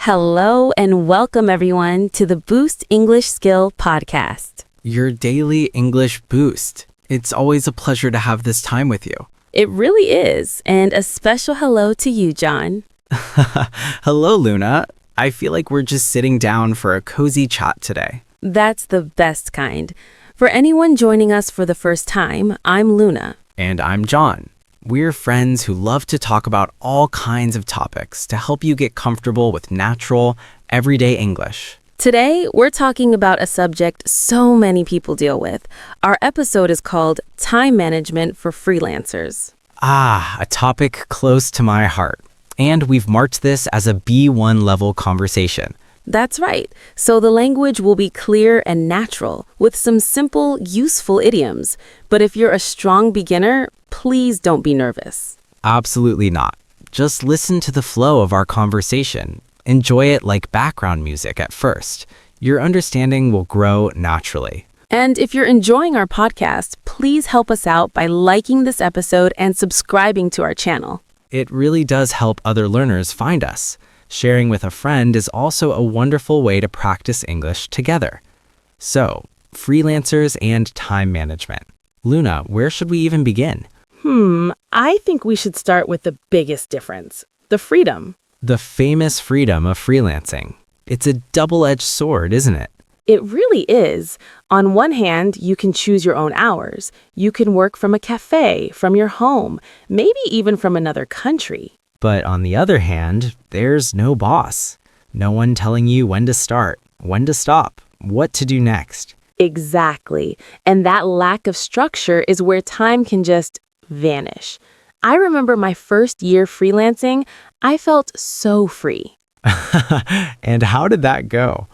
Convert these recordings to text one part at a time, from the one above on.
Hello and welcome everyone to the Boost English Skill podcast. Your daily English boost. It's always a pleasure to have this time with you. It really is, and a special hello to you, John. Hello, Luna. I feel like we're just sitting down for a cozy chat today. That's the best kind. For anyone joining us for the first time, I'm Luna. And I'm John. We're friends who love to talk about all kinds of topics to help you get comfortable with natural, everyday English. Today, we're talking about a subject so many people deal with. Our episode is called Time Management for Freelancers. A topic close to my heart. And we've marked this as a B1 level conversation. That's right. So the language will be clear and natural with some simple, useful idioms. But if you're a strong beginner, please don't be nervous. Absolutely not. Just listen to the flow of our conversation. Enjoy it like background music at first. Your understanding will grow naturally. And if you're enjoying our podcast, please help us out by liking this episode and subscribing to our channel. It really does help other learners find us. Sharing with a friend is also a wonderful way to practice English together. So, freelancers and time management. Luna, where should we even begin? I think we should start with the biggest difference, the freedom. The famous freedom of freelancing. It's a double-edged sword, isn't it? It really is. On one hand, you can choose your own hours. You can work from a cafe, from your home, maybe even from another country. But on the other hand, there's no boss. No one telling you when to start, when to stop, what to do next. Exactly. And that lack of structure is where time can just vanish. I remember my first year freelancing, I felt so free. And how did that go?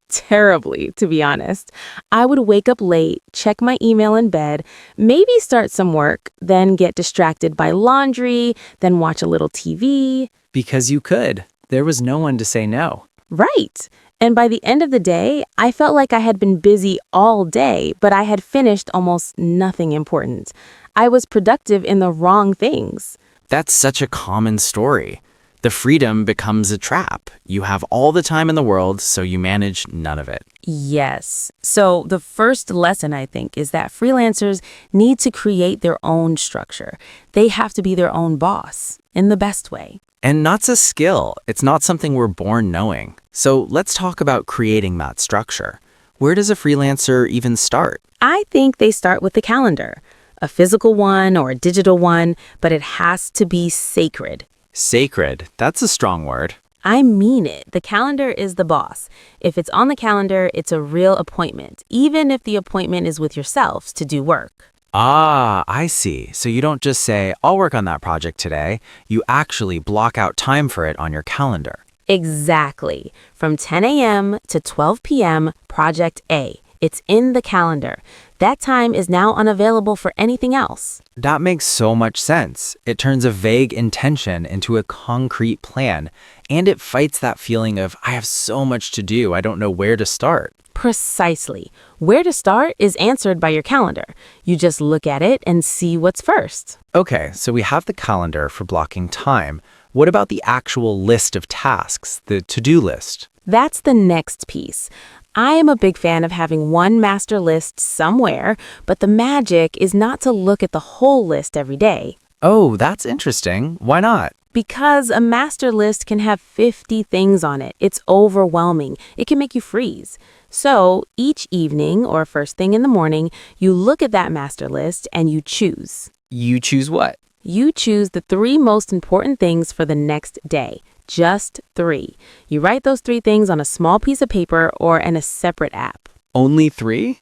Terribly, to be honest. I would wake up late, check my email in bed, maybe start some work, then get distracted by laundry, then watch a little TV. Because you could. There was no one to say no. Right. And by the end of the day, I felt like I had been busy all day, but I had finished almost nothing important. I was productive in the wrong things. That's such a common story. The freedom becomes a trap. You have all the time in the world, so you manage none of it. Yes. So the first lesson, I think, is that freelancers need to create their own structure. They have to be their own boss in the best way. And that's a skill. It's not something we're born knowing. So let's talk about creating that structure. Where does a freelancer even start? I think they start with the calendar, a physical one or a digital one, but it has to be sacred. Sacred. That's a strong word. I mean it. The calendar is the boss. If it's on the calendar, it's a real appointment, even if the appointment is with yourself to do work. I see. So you don't just say, I'll work on that project today. You actually block out time for it on your calendar. Exactly. From 10 a.m. to 12 p.m., Project A. It's in the calendar. That time is now unavailable for anything else. That makes so much sense. It turns a vague intention into a concrete plan, and it fights that feeling of, I have so much to do, I don't know where to start. Precisely. Where to start is answered by your calendar. You just look at it and see what's first. Okay, so we have the calendar for blocking time. What about the actual list of tasks, the to-do list? That's the next piece. I am a big fan of having one master list somewhere, but the magic is not to look at the whole list every day. Oh, that's interesting. Why not? Because a master list can have 50 things on it. It's overwhelming. It can make you freeze. So each evening or first thing in the morning, you look at that master list and you choose. You choose what? You choose the 3 most important things for the next day. Just 3. You write those 3 things on a small piece of paper or in a separate app. Only 3?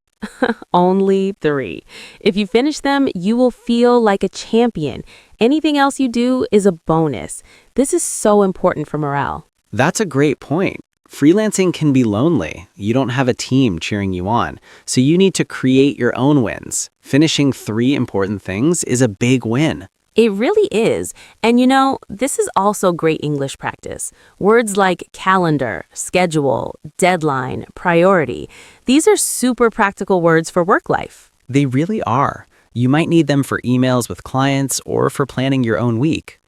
Only 3. If you finish them, you will feel like a champion. Anything else you do is a bonus. This is so important for morale. That's a great point. Freelancing can be lonely. You don't have a team cheering you on, so you need to create your own wins. Finishing 3 important things is a big win. It really is. And you know, this is also great English practice. Words like calendar, schedule, deadline, priority. These are super practical words for work life. They really are. You might need them for emails with clients or for planning your own week.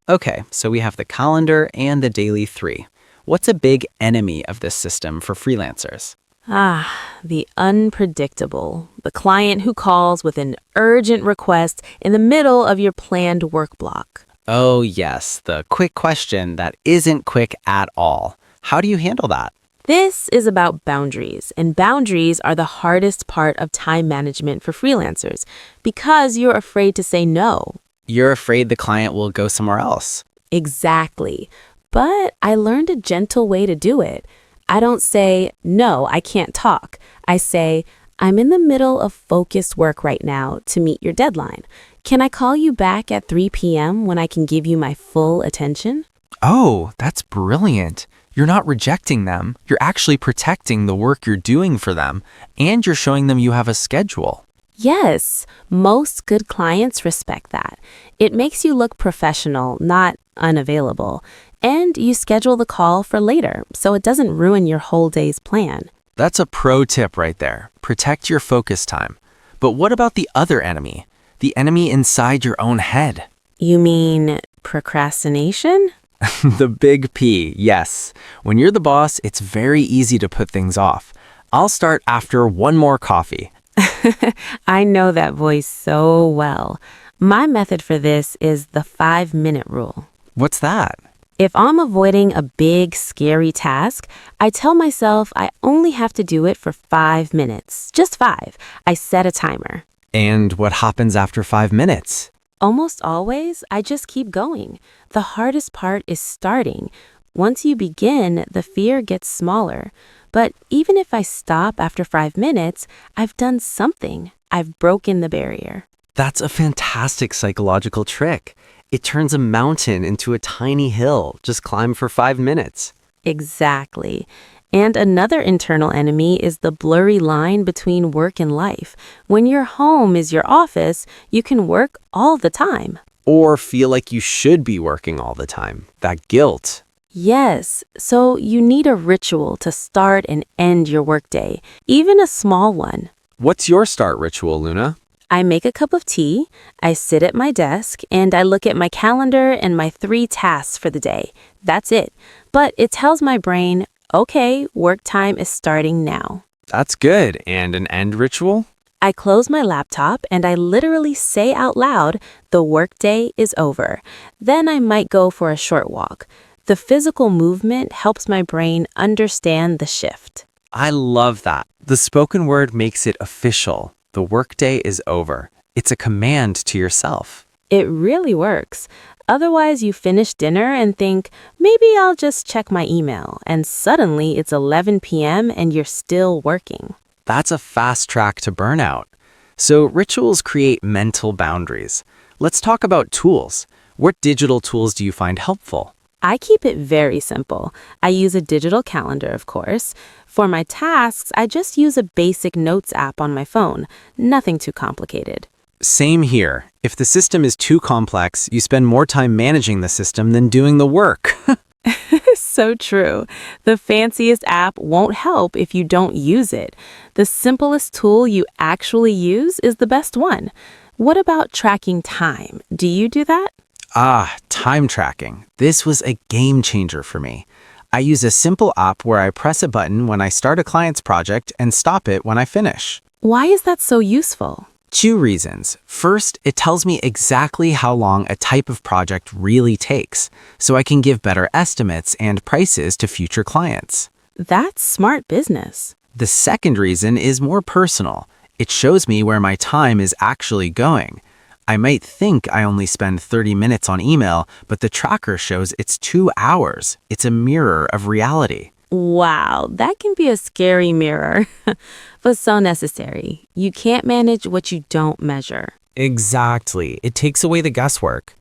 Okay, so we have the calendar and the daily 3. What's a big enemy of this system for freelancers? The unpredictable. The client who calls with an urgent request in the middle of your planned work block. Oh, yes, the quick question that isn't quick at all. How do you handle that? This is about boundaries, and boundaries are the hardest part of time management for freelancers because you're afraid to say no. You're afraid the client will go somewhere else. Exactly. But I learned a gentle way to do it. I don't say, no, I can't talk. I say, I'm in the middle of focused work right now to meet your deadline. Can I call you back at 3 p.m. when I can give you my full attention? Oh, that's brilliant. You're not rejecting them. You're actually protecting the work you're doing for them, and you're showing them you have a schedule. Yes, most good clients respect that. It makes you look professional, not unavailable. And you schedule the call for later, so it doesn't ruin your whole day's plan. That's a pro tip right there. Protect your focus time. But what about the other enemy? The enemy inside your own head. You mean procrastination? The big P, yes. When you're the boss, it's very easy to put things off. I'll start after one more coffee. I know that voice so well. My method for this is the 5-minute rule. What's that? If I'm avoiding a big, scary task, I tell myself I only have to do it for 5 minutes. Just 5. I set a timer. And what happens after 5 minutes? Almost always, I just keep going. The hardest part is starting. Once you begin, the fear gets smaller. But even if I stop after 5 minutes, I've done something. I've broken the barrier. That's a fantastic psychological trick. It turns a mountain into a tiny hill. Just climb for 5 minutes. Exactly. And another internal enemy is the blurry line between work and life. When your home is your office, you can work all the time. Or feel like you should be working all the time. That guilt. Yes, so you need a ritual to start and end your workday, even a small one. What's your start ritual, Luna? I make a cup of tea, I sit at my desk, and I look at my calendar and my 3 tasks for the day. That's it. But it tells my brain, okay, work time is starting now. That's good. And an end ritual? I close my laptop and I literally say out loud, the workday is over. Then I might go for a short walk. The physical movement helps my brain understand the shift. I love that. The spoken word makes it official. The workday is over. It's a command to yourself. It really works. Otherwise, you finish dinner and think, maybe I'll just check my email. And suddenly it's 11 p.m. and you're still working. That's a fast track to burnout. So rituals create mental boundaries. Let's talk about tools. What digital tools do you find helpful? I keep it very simple. I use a digital calendar, of course. For my tasks, I just use a basic notes app on my phone. Nothing too complicated. Same here. If the system is too complex, you spend more time managing the system than doing the work. So true. The fanciest app won't help if you don't use it. The simplest tool you actually use is the best one. What about tracking time? Do you do that? Time tracking. This was a game changer for me. I use a simple app where I press a button when I start a client's project and stop it when I finish. Why is that so useful? 2 reasons. First, it tells me exactly how long a type of project really takes, so I can give better estimates and prices to future clients. That's smart business. The second reason is more personal. It shows me where my time is actually going. I might think I only spend 30 minutes on email, but the tracker shows it's 2 hours. It's a mirror of reality. Wow, that can be a scary mirror, but so necessary. You can't manage what you don't measure. Exactly. It takes away the guesswork.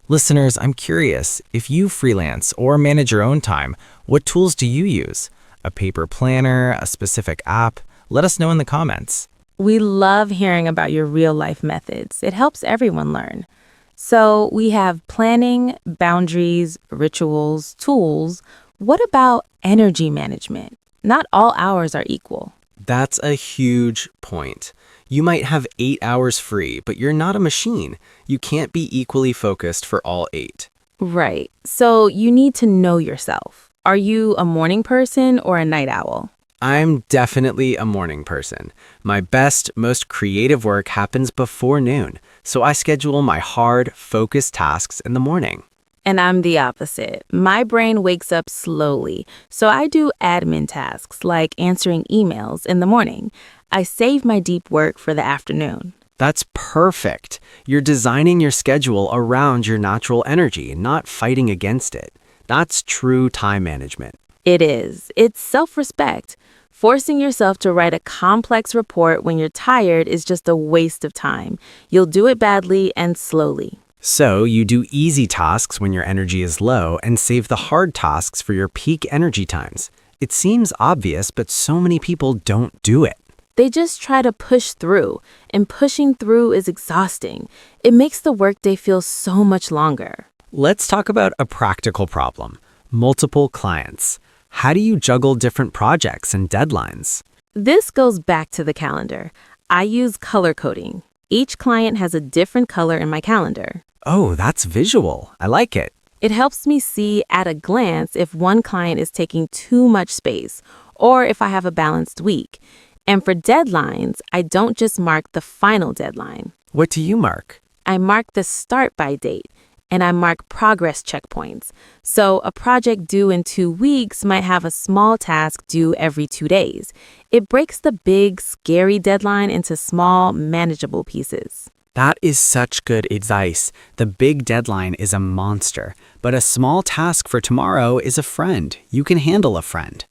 Listeners, I'm curious, if you freelance or manage your own time, what tools do you use? A paper planner, a specific app? Let us know in the comments. We love hearing about your real-life methods. It helps everyone learn. So we have planning, boundaries, rituals, tools. What about energy management? Not all hours are equal. That's a huge point. You might have 8 hours free, but you're not a machine. You can't be equally focused for all 8. Right. So you need to know yourself. Are you a morning person or a night owl? I'm definitely a morning person. My best, most creative work happens before noon, so I schedule my hard, focused tasks in the morning. And I'm the opposite. My brain wakes up slowly, so I do admin tasks like answering emails in the morning. I save my deep work for the afternoon. That's perfect. You're designing your schedule around your natural energy, not fighting against it. That's true time management. It is. It's self-respect. Forcing yourself to write a complex report when you're tired is just a waste of time. You'll do it badly and slowly. So, you do easy tasks when your energy is low and save the hard tasks for your peak energy times. It seems obvious, but so many people don't do it. They just try to push through, and pushing through is exhausting. It makes the workday feel so much longer. Let's talk about a practical problem. Multiple clients. How do you juggle different projects and deadlines? This goes back to the calendar. I use color coding. Each client has a different color in my calendar. Oh, that's visual. I like it. It helps me see at a glance if one client is taking too much space or if I have a balanced week. And for deadlines, I don't just mark the final deadline. What do you mark? I mark the start by date and I mark progress checkpoints. So a project due in 2 weeks might have a small task due every 2 days. It breaks the big, scary deadline into small, manageable pieces. That is such good advice. The big deadline is a monster, but a small task for tomorrow is a friend. You can handle a friend.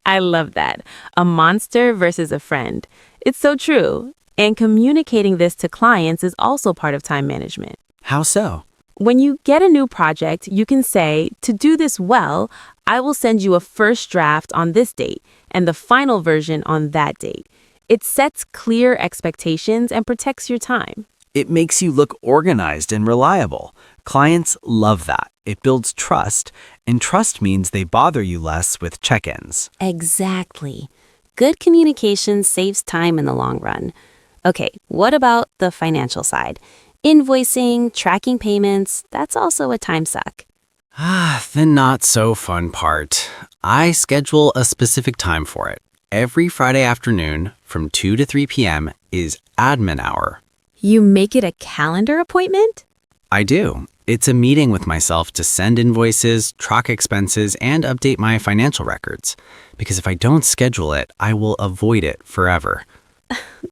I love that. A monster versus a friend. It's so true. And communicating this to clients is also part of time management. How so? When you get a new project, you can say, to do this well, I will send you a first draft on this date and the final version on that date. It sets clear expectations and protects your time. It makes you look organized and reliable. Clients love that. It builds trust, and trust means they bother you less with check-ins. Exactly. Good communication saves time in the long run. Okay, what about the financial side? Invoicing, tracking payments, that's also a time suck. The not so fun part. I schedule a specific time for it. Every Friday afternoon from 2 to 3 p.m. is admin hour. You make it a calendar appointment? I do. It's a meeting with myself to send invoices, track expenses, and update my financial records. Because if I don't schedule it, I will avoid it forever.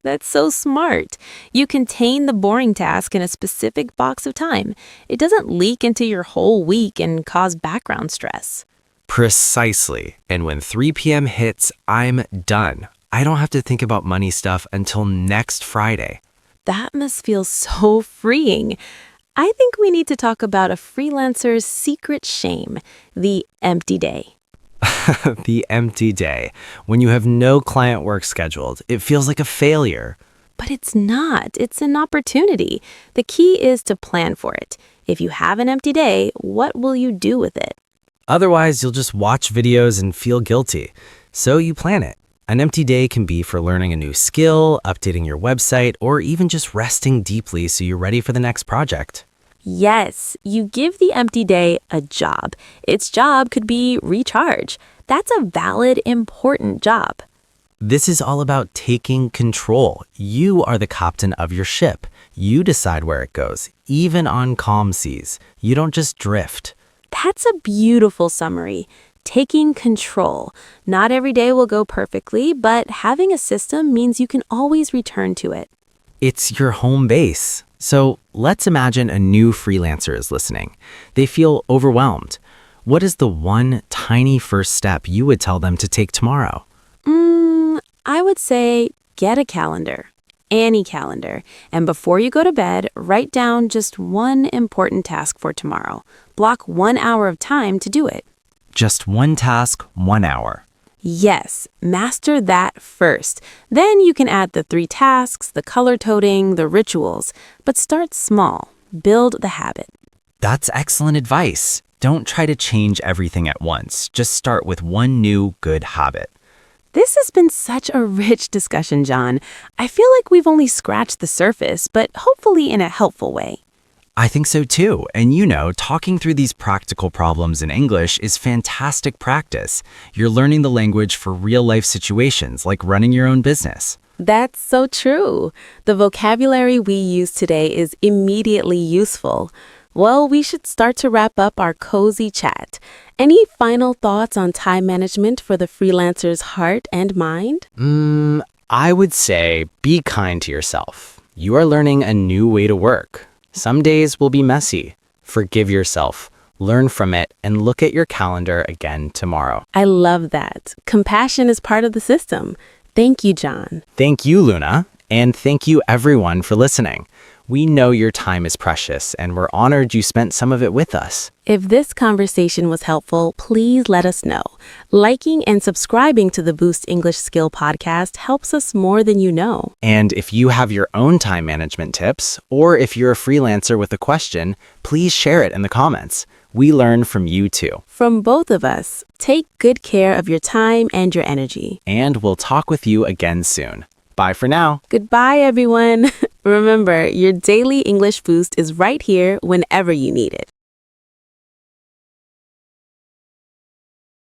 That's so smart. You contain the boring task in a specific box of time. It doesn't leak into your whole week and cause background stress. Precisely. And when 3 p.m. hits, I'm done. I don't have to think about money stuff until next Friday. That must feel so freeing. I think we need to talk about a freelancer's secret shame, the empty day. The empty day. When you have no client work scheduled, it feels like a failure. But it's not. It's an opportunity. The key is to plan for it. If you have an empty day, what will you do with it? Otherwise, you'll just watch videos and feel guilty. So you plan it. An empty day can be for learning a new skill, updating your website, or even just resting deeply so you're ready for the next project. Yes, you give the empty day a job. Its job could be recharge. That's a valid, important job. This is all about taking control. You are the captain of your ship. You decide where it goes, even on calm seas. You don't just drift. That's a beautiful summary. Taking control. Not every day will go perfectly, but having a system means you can always return to it. It's your home base. So let's imagine a new freelancer is listening. They feel overwhelmed. What is the one tiny first step you would tell them to take tomorrow? I would say get a calendar, any calendar, and before you go to bed, write down just one important task for tomorrow. Block 1 hour of time to do it. Just one task, 1 hour. Yes, master that first. Then you can add the 3 tasks, the color coding, the rituals, but start small. Build the habit. That's excellent advice. Don't try to change everything at once. Just start with one new good habit. This has been such a rich discussion, John. I feel like we've only scratched the surface, but hopefully in a helpful way. I think so too. And talking through these practical problems in English is fantastic practice. You're learning the language for real-life situations like running your own business. That's so true. The vocabulary we use today is immediately useful. Well, we should start to wrap up our cozy chat. Any final thoughts on time management for the freelancer's heart and mind? I would say be kind to yourself. You are learning a new way to work. Some days will be messy. Forgive yourself, learn from it, and look at your calendar again tomorrow. I love that. Compassion is part of the system. Thank you, John. Thank you, Luna, and thank you everyone for listening. We know your time is precious, and we're honored you spent some of it with us. If this conversation was helpful, please let us know. Liking and subscribing to the Boost English Skill podcast helps us more than you know. And if you have your own time management tips, or if you're a freelancer with a question, please share it in the comments. We learn from you too. From both of us, take good care of your time and your energy. And we'll talk with you again soon. Bye for now. Goodbye, everyone. Remember, your daily English boost is right here whenever you need it.